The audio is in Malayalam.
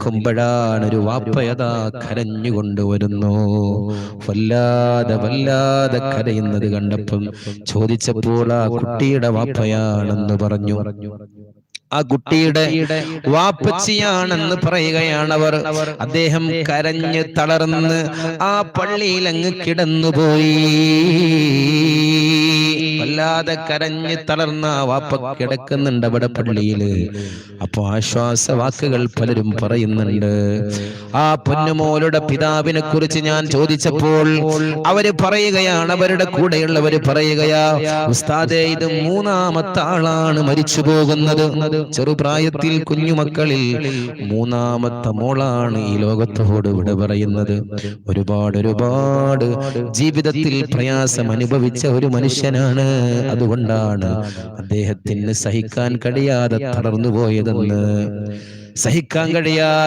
നിൽക്കുമ്പോഴാണ് ഒരു വാപ്പയതാ കരഞ്ഞുകൊണ്ട് വരുന്നു. വല്ലാതെ വല്ലാതെ കരയുന്നത് കണ്ടപ്പം ചോദിച്ചപ്പോൾ ആ കുട്ടിയുടെ വാപ്പയാണെന്ന് പറഞ്ഞു. ആ കുട്ടിയുടെ വാപ്പച്ചിയാണെന്ന് പറയുകയാണവർ. അദ്ദേഹം കരഞ്ഞ് തളർന്ന് ആ പള്ളിയിൽ അങ്ങ് കിടന്നുപോയി. വല്ലാതെ കരഞ്ഞ് തളർന്ന വാപ്പ കിടക്കുന്നുണ്ട് അവിടെ പള്ളിയില്. അപ്പൊ ആശ്വാസവാക്കുകൾ പലരും പറയുന്നുണ്ട്. ആ പൊന്നുമോളുടെ പിതാവിനെ കുറിച്ച് ഞാൻ ചോദിച്ചപ്പോൾ അവര് പറയുകയാണ്, അവരുടെ കൂടെയുള്ളവര് പറയുകയാ, ഉസ്താദേ ഇത് മൂന്നാമത്തെ ആളാണ് മരിച്ചു പോകുന്നത്. ചെറുപ്രായത്തിൽ കുഞ്ഞുമക്കളിൽ മൂന്നാമത്തെ മോളാണ് ഈ ലോകത്തോട് വിട പറയുന്നത്. ഒരുപാട് ജീവിതത്തിൽ പ്രയാസം അനുഭവിച്ച ഒരു മനുഷ്യനാണ്. അതുകൊണ്ടാണ് അദ്ദേഹത്തിന് സഹിക്കാൻ കഴിയാതെ തളർന്നുപോയതെന്ന്. സഹിക്കാൻ കഴിയാതെ